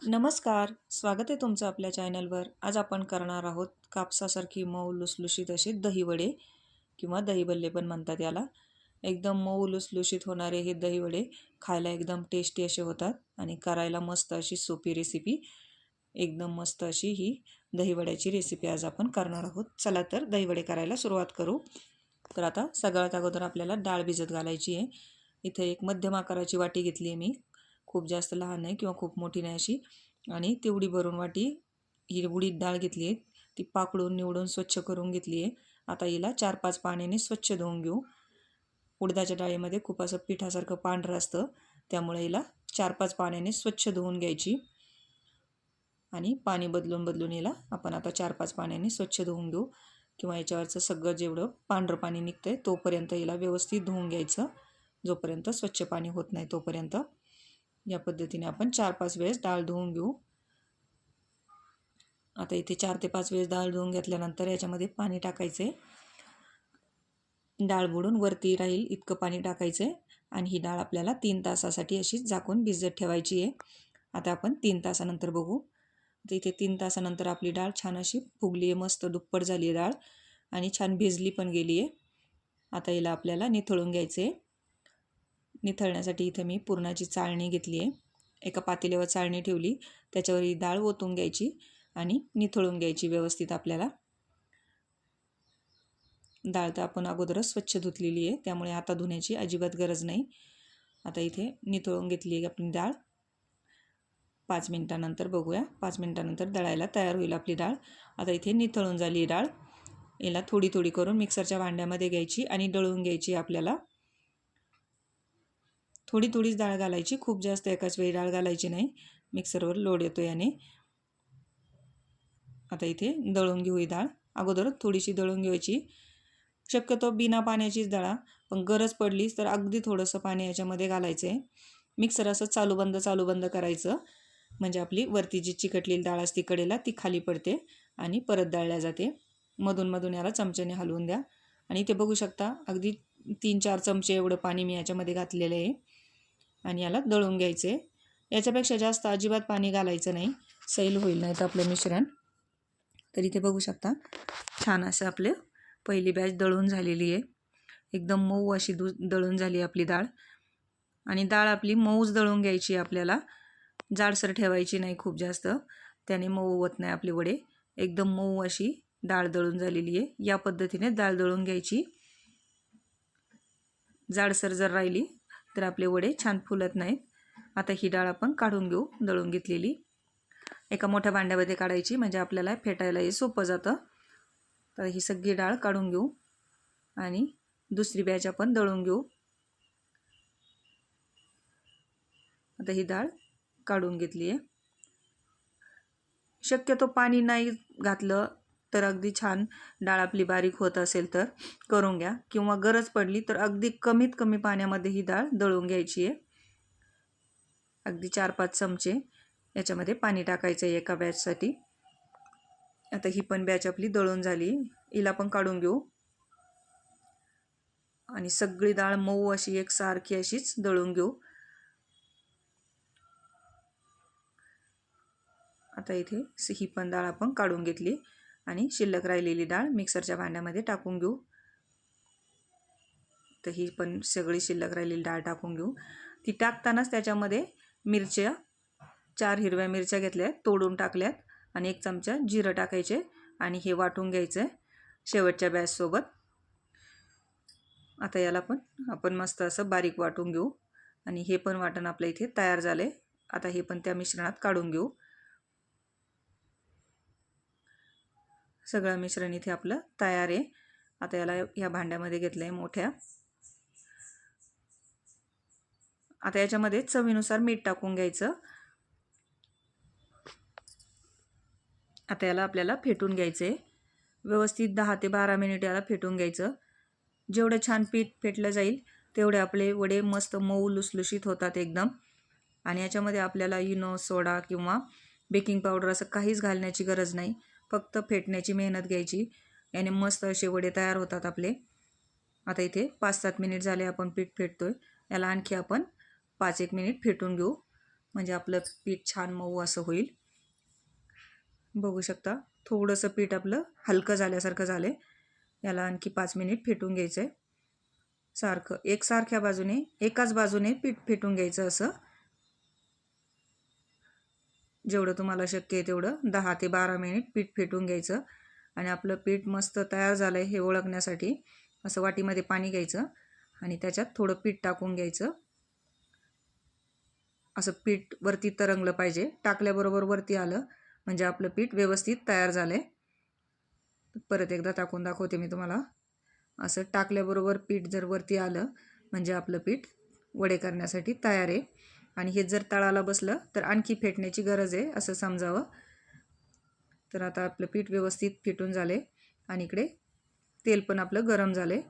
नमस्कार, स्वागत आहे तुमचं आपल्या चॅनलवर. आज आपण करणार आहोत कापसासारखी मऊ लुसलुशीत असे दहीवडे किंवा दहीभल्ले पण म्हणतात याला. एकदम मऊ लुसलुशीत होणारे हे दहीवडे खायला एकदम टेस्टी असे होतात आणि करायला मस्त अशी सोपी रेसिपी. एकदम मस्त अशी ही दहीवड्याची रेसिपी आज आपण करणार आहोत. चला तर दहीवडे करायला सुरुवात करू. तर आता सगळ्यात अगोदर आपल्याला डाळ भिजत घालायची आहे. इथे एक मध्यम आकाराची वाटी घेतली आहे मी. खूप जास्त लहान नाही किंवा खूप मोठी नाही अशी. आणि तेवढी भरून वाटी ही उडीद डाळ घेतली आहे. ती पाकडून निवडून स्वच्छ करून घेतली आहे. आता हिला 4-5 पाण्याने स्वच्छ धुवून घेऊ. उडदाच्या डाळीमध्ये खूप असं पिठासारखं पांढरं असतं, त्यामुळे हिला 4-5 पाण्याने स्वच्छ धुवून घ्यायची आणि पाणी बदलून बदलून हिला आपण आता 4-5 पाण्याने स्वच्छ धुवून घेऊ. किंवा याच्यावरचं सगळं जेवढं पांढरं पाणी निघतंय तोपर्यंत हिला व्यवस्थित धुवून घ्यायचं, जोपर्यंत स्वच्छ पाणी होत नाही तोपर्यंत. या पद्धतीने आपण 4-5 वेळेस डाळ धुवून घेऊ. आता इथे 4 ते 5 वेळेस डाळ धुवून घेतल्यानंतर याच्यामध्ये पाणी टाकायचे. डाळ बुडून वरती राहील इतकं पाणी टाकायचे आणि ही डाळ आपल्याला 3 तासासाठी अशी झाकून भिजत ठेवायची आहे. आता आपण 3 तासानंतर बघू. तर इथे 3 तासानंतर आपली डाळ छान अशी फुगली आहे, मस्त दुप्पट झाली आहे डाळ आणि छान भिजली पण गेली आहे. आता हिला आपल्याला निथळून घ्यायचे. निथळण्यासाठी इथे मी पुरणाची चाळणी घेतली आहे. एका पातेल्यावर चाळणी ठेवली, त्याच्यावर ही डाळ ओतून घ्यायची आणि निथळून घ्यायची व्यवस्थित. आपल्याला डाळ तर आपण अगोदरच स्वच्छ धुतलेली आहे, त्यामुळे आता धुण्याची अजिबात गरज नाही. आता इथे निथळून घेतली आहे आपली डाळ. 5 मिनिटानंतर बघूया. 5 मिनिटानंतर दळायला तयार होईल आपली डाळ. आता इथे निथळून झाली डाळ. याला थोडी थोडी करून मिक्सरच्या भांड्यामध्ये घ्यायची आणि दळून घ्यायची. आपल्याला थोडी थोडीच डाळ घालायची, खूप जास्त एकाच वेळी डाळ घालायची नाही, मिक्सरवर लोड येतो याने. आता इथे दळून घेऊ ही डाळ. अगोदरच थोडीशी दळून घ्यायची. शक्यतो बिना पाण्याचीच दळा, पण गरज पडलीच तर अगदी थोडंसं पाणी याच्यामध्ये घालायचं आहे. मिक्सर असं चालू बंद करायचं, म्हणजे आपली वरती जी चिकटलेली डाळ असते कडेला ती खाली पडते आणि परत दळल्या जाते. मधून मधून याला चमच्याने हलवून द्या. आणि इथे बघू शकता अगदी 3-4 चमचे एवढं पाणी मी याच्यामध्ये घातलेलं आहे आणि याला दळून घ्यायचं आहे. याच्यापेक्षा जास्त अजिबात पाणी घालायचं नाही, सैल होईल नाही तर आपलं मिश्रण. तर इथे बघू शकता छान असं आपलं पहिली बॅच दळून झालेली आहे. एकदम मऊ अशी दळून झाली आपली डाळ. आणि डाळ आपली मऊच दळून घ्यायची आपल्याला, जाडसर ठेवायची नाही खूप जास्त, त्याने मऊ होत नाही आपले वडे. एकदम मऊ अशी डाळ दळून झालेली आहे. या पद्धतीने डाळ दळून घ्यायची. जाडसर जर राहिली तर आपले वडे छान फुलत नाहीत. आता ही डाळ आपण काढून घेऊ, दळून घेतलेली. एका मोठ्या भांड्यामध्ये काढायची, म्हणजे आपल्याला फेटायला हे सोपं जातं. तर ही सगळी डाळ काढून घेऊ आणि दुसरी बॅच आपण दळून घेऊ. आता ही डाळ काढून घेतली आहे. शक्यतो पाणी नाही घातलं तर अगदी छान डाळ आपली बारीक होत असेल तर करून घ्या, किंवा गरज पडली तर अगदी कमीत कमी पाण्यामध्ये ही डाळ दळून घ्यायची आहे. अगदी 4-5 चमचे याच्यामध्ये पाणी टाकायचं आहे एका बॅचसाठी. आता ही पण बॅच आपली दळून झाली, हिला पण काढून घेऊ आणि सगळी डाळ मऊ अशी एकसारखी अशीच दळून घेऊ. आता इथे ही पण डाळ आपण काढून घेतली आणि शिल्लक राहिलेली डाळ मिक्सरच्या भांड्यामध्ये टाकून घेऊ. तर ही पण सगळी शिल्लक राहिलेली डाळ टाकून घेऊ. ती टाकतानाच त्याच्यामध्ये मिरच्या 4 हिरव्या मिरच्या घेतल्यात, तोडून टाकल्यात आणि 1 चमचा जिरं टाकायचे आणि हे वाटून घ्यायचं शेवटच्या बॅचसोबत. आता याला पण आपण मस्त असं बारीक वाटून घेऊ आणि हे पण वाटण आपल्या इथे तयार झाले. आता हे पण त्या मिश्रणात काढून घेऊ. सगळं मिश्रण इथे आपलं तयार आहे. आता याला या भांड्यामध्ये घेतलं आहे मोठ्या. आता याच्यामध्ये चवीनुसार मीठ टाकून घ्यायचं. आता याला आपल्याला फेटून घ्यायचं आहे व्यवस्थित. 10 ते 12 मिनिट याला फेटून घ्यायचं. जेवढं छान पीठ फेटलं जाईल तेवढे आपले वडे मस्त मऊ लुसलुशीत होतात एकदम. आणि याच्यामध्ये आपल्याला इनो, सोडा किंवा बेकिंग पावडर असं काहीच घालण्याची गरज नाही, फक्त फेटण्याची मेहनत घ्यायची. याने मस्त असे वडे तयार होतात आपले. आता इथे 5-7 मिनिट झाले आपण पीठ फेटतोय. याला आणखी आपण 5-1 मिनिट फेटून घेऊ. म्हणजे आपलं पीठ छान मऊ असं होईल. बघू शकता थोडंसं पीठ आपलं हलकं झाल्यासारखं झालं आहे. याला आणखी 5 मिनिट फेटून घ्यायचं आहे. सारखं एकसारख्या बाजूने एकाच बाजूने पीठ फेटून घ्यायचं असं. जेवढं तुम्हाला शक्य आहे तेवढं 10 ते 12 मिनिट पीठ फेटून घ्यायचं. आणि आपलं पीठ मस्त तयार झालं आहे हे ओळखण्यासाठी असं वाटीमध्ये पाणी घ्यायचं आणि त्याच्यात थोडं पीठ टाकून घ्यायचं. असं पीठ वरती तरंगलं पाहिजे. टाकल्याबरोबर वरती आलं म्हणजे आपलं पीठ व्यवस्थित तयार झालं आहे. परत एकदा टाकून दाखवते मी तुम्हाला. असं टाकल्याबरोबर पीठ जर वरती आलं म्हणजे आपलं पीठ वडे करण्यासाठी तयार आहे. आणि हे जर तळाला बसलं तर आणखी फेटण्याची गरज आहे असं समजावं. तर आता आपलं पीठ व्यवस्थित फेटून झाले आणि इकडे तेल पण आपलं गरम झाले.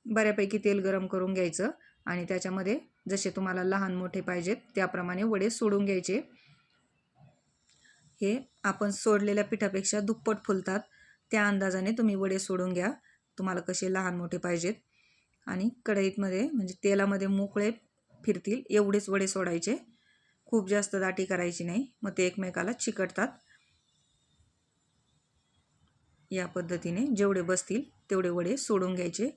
बऱ्यापैकी तेल गरम करून घ्यायचं आणि त्याच्यामध्ये जसे तुम्हाला लहान मोठे पाहिजेत त्याप्रमाणे वडे सोडून घ्यायचे. हे आपण सोडलेल्या पिठापेक्षा दुप्पट फुलतात. त्या अंदाजाने तुम्ही वडे सोडून घ्या तुम्हाला कसे लहान मोठे पाहिजेत. आणि कढईमध्ये म्हणजे तेलामध्ये मोकळे फिरतील एवढेच वडे सोडायचे. खूप जास्त दाटी करायची नाही मग ते एकमेकाला चिकटतात. या पद्धतीने जेवढे बसतील तेवढे वडे सोडून घ्यायचे.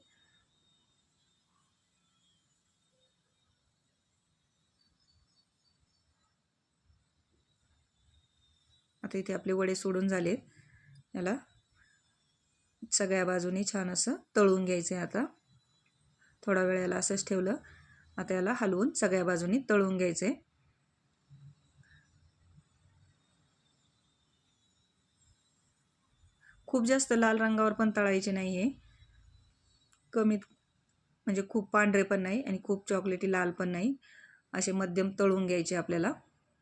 आता इथे आपले वडे सोडून झालेत. याला सगळ्या बाजूनी छान असं तळून घ्यायचं आहे. आता थोडा वेळ याला असंच ठेवलं. आता याला हलवून सगळ्या बाजूनी तळून घ्यायचं आहे. खूप जास्त लाल रंगावर पण तळायचे नाही आहे. कमीत म्हणजे खूप पांढरे पण नाही आणि खूप चॉकलेटी लाल पण नाही. असे मध्यम तळून घ्यायचे आपल्याला.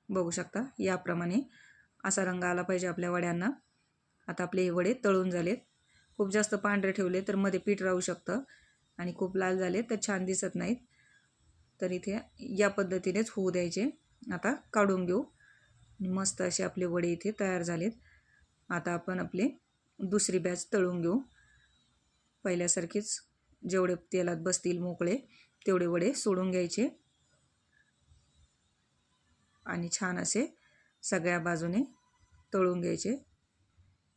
बघू शकता याप्रमाणे असा रंग आला पाहिजे आपल्या वड्यांना. आता आपले हे वडे तळून झालेत. खूप जास्त पांढरे ठेवले तर मध्ये पीठ राहू शकतं आणि खूप लाल झाले तर छान दिसत नाहीत. तर इथे या पद्धतीनेच होऊ द्यायचे. आता काढून घेऊ. मस्त असे आपले वडे इथे तयार झालेत. आता आपण आपले दुसरी बॅच तळून घेऊ. पहिल्यासारखेच जेवढे तेलात बसतील मोकळे तेवढे वडे सोडून घ्यायचे आणि छान असे सगळ्या बाजूने तळून घ्यायचे.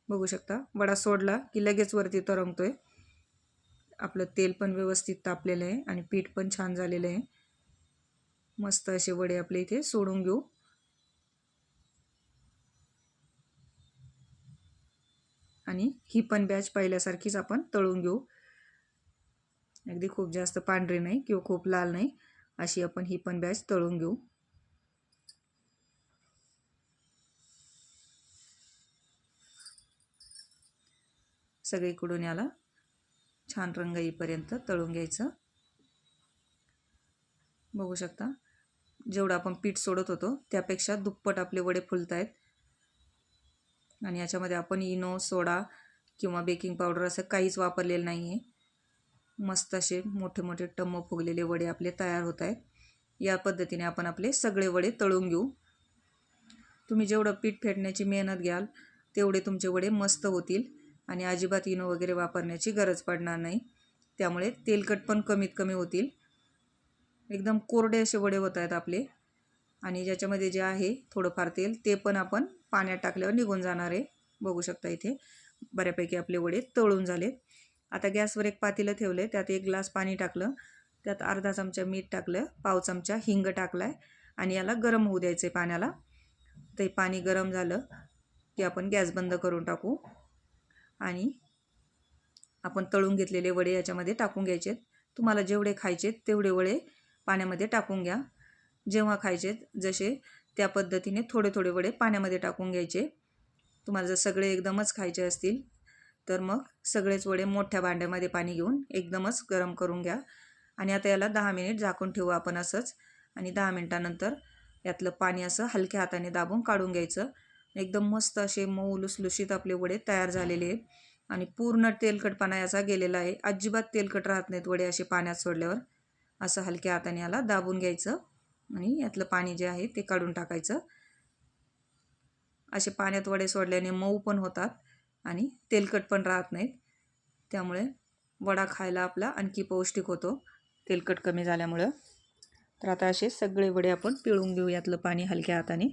बघू शकता वडा सोडला की लगेच वरती तरंगतोय. आपलं तेल पण व्यवस्थित तापलेलं आहे आणि पीठ पण छान झालेलं आहे. मस्त असे वडे आपले इथे सोडून घेऊ. आणि ही पण बॅच पहिल्यासारखीच आपण तळून घेऊ. अगदी खूप जास्त पांढरी नाही किंवा खूप लाल नाही अशी आपण ही पण बॅच तळून घेऊ. सगळीकडून याला छान रंग येईपर्यंत तळून घ्यायचं. बघू शकता जेवढं आपण पीठ सोडत होतो त्यापेक्षा दुप्पट आपले वडे फुलत आहेत. आणि याच्यामध्ये आपण इनो सोडा किंवा बेकिंग पावडर असं काहीच वापरलेलं नाही आहे. मस्त असे मोठे मोठे टम्म फुगलेले वडे आपले तयार होत आहेत. या पद्धतीने आपण आपले सगळे वडे तळून घेऊ. तुम्ही जेवढं पीठ फेटण्याची मेहनत घ्याल तेवढे तुमचे वडे मस्त होतील आणि अजिबात इनो वगैरे वापरण्याची गरज पडणार नाही. त्यामुळे तेलकट पण कमीत कमी होतील. एकदम कोरडे असे वडे होत आहेत आपले. आणि ज्याच्यामध्ये जे आहे थोडंफार तेल ते पण आपण पाण्यात टाकल्यावर निघून जाणार आहे. बघू शकता इथे बऱ्यापैकी आपले वडे तळून झालेत. आता गॅसवर एक पातेलं ठेवलं आहे. त्यात 1 ग्लास पाणी टाकलं. त्यात अर्धा चमचा मीठ टाकलं. पाव चमचा हिंग टाकला आहे आणि याला गरम होऊ द्यायचं आहे पाण्याला. ते पाणी गरम झालं की आपण गॅस बंद करून टाकू आणि आपण तळून घेतलेले वडे याच्यामध्ये टाकून घ्यायचे. तुम्हाला जेवढे खायचे तेवढे वडे पाण्यामध्ये टाकून घ्या. जेव्हा खायचे जसे त्या पद्धतीने थोडे थोडे वडे पाण्यामध्ये टाकून घ्यायचे. तुम्हाला जर सगळे एकदमच खायचे असतील तर मग सगळेच वडे मोठ्या भांड्यामध्ये पाणी घेऊन एकदमच गरम करून घ्या. आणि आता याला 10 मिनिट झाकून ठेवू आपण असंच. आणि 10 मिनिटानंतर यातलं पाणी असं हलक्या हाताने दाबून काढून घ्यायचं. एकदम मस्त असे मऊ लुसलुशीत आपले वडे तयार झालेले आहेत. आणि पूर्ण तेलकटपणा याचा गेलेला आहे. अजिबात तेलकट राहत नाहीत वडे असे पाण्यात सोडल्यावर. असं हलक्या हाताने याला दाबून घ्यायचं आणि यातलं पाणी जे आहे ते काढून टाकायचं. असे पाण्यात वडे सोडल्याने मऊ पण होतात आणि तेलकट पण राहत नाहीत. त्यामुळे वडा खायला आपला आणखी पौष्टिक होतो तेलकट कमी झाल्यामुळं. तर आता असे सगळे वडे आपण पिळून घेऊ यातलं पाणी हलक्या हाताने.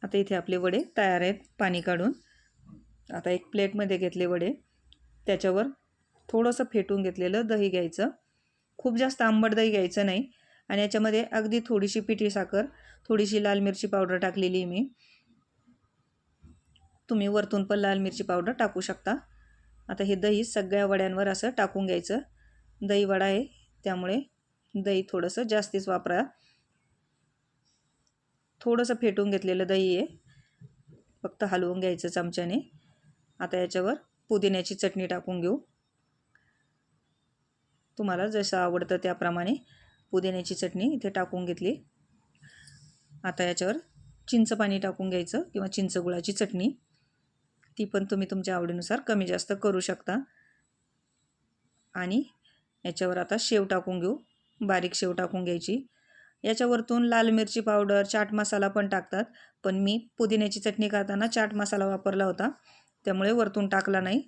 आता इथे आपले वडे तयार आहेत पाणी काढून. आता एक प्लेटमध्ये घेतले वडे, त्याच्यावर थोडंसं फेटून घेतलेलं दही घ्यायचं. खूप जास्त आंबट दही घ्यायचं नाही. आणि याच्यामध्ये अगदी थोडीशी पिठी साखर, थोडीशी लाल मिरची पावडर टाकलेली मी. तुम्ही वरतून पण लाल मिरची पावडर टाकू शकता. आता हे दही सगळ्या वड्यांवर असं टाकून घ्यायचं. दही वडा आहे त्यामुळे दही थोडंसं जास्तीच वापरा. थोडंसं फेटून घेतलेलं दही आहे, फक्त हलवून घ्यायचं चमच्याने. आता याच्यावर पुदिन्याची चटणी टाकून घेऊ. तुम्हाला जसं आवडतं त्याप्रमाणे पुदिन्याची चटणी इथे टाकून घेतली. आता याच्यावर चिंच पाणी टाकून घ्यायचं किंवा चिंचगुळाची चटणी. ती पण तुम्ही तुमच्या आवडीनुसार कमी जास्त करू शकता. आणि याच्यावर आता शेव टाकून घेऊ. बारीक शेव टाकून घ्यायची. याच्यावरतून लाल मिरची पावडर, चाट मसाला पण टाकतात, पण मी पुदिन्याची चटणी करताना चाट मसाला वापरला होता त्यामुळे वरतून टाकला नाही.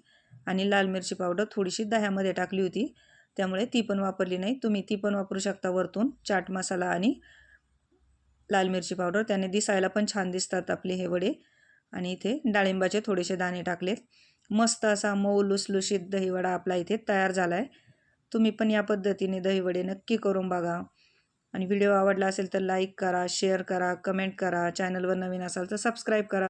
आणि लाल मिरची पावडर थोडीशी दह्यामध्ये टाकली होती त्यामुळे ती पण वापरली नाही. तुम्ही ती पण वापरू शकता वरतून, चाट मसाला आणि लाल मिरची पावडर. त्याने दिसायला पण छान दिसतात आपले हे वडे. आणि इथे डाळिंबाचे थोडेसे दाणे टाकलेत. मस्त असा मऊ लुसलुशीत दहीवडा आपला इथे तयार झाला आहे. तुम्ही पण या पद्धतीने दहीवडे नक्की करून बघा. आणि व्हिडिओ आवडला असेल तर लाईक करा, शेअर करा, कमेंट करा. चॅनलवर नवीन असाल तर सबस्क्राईब करा.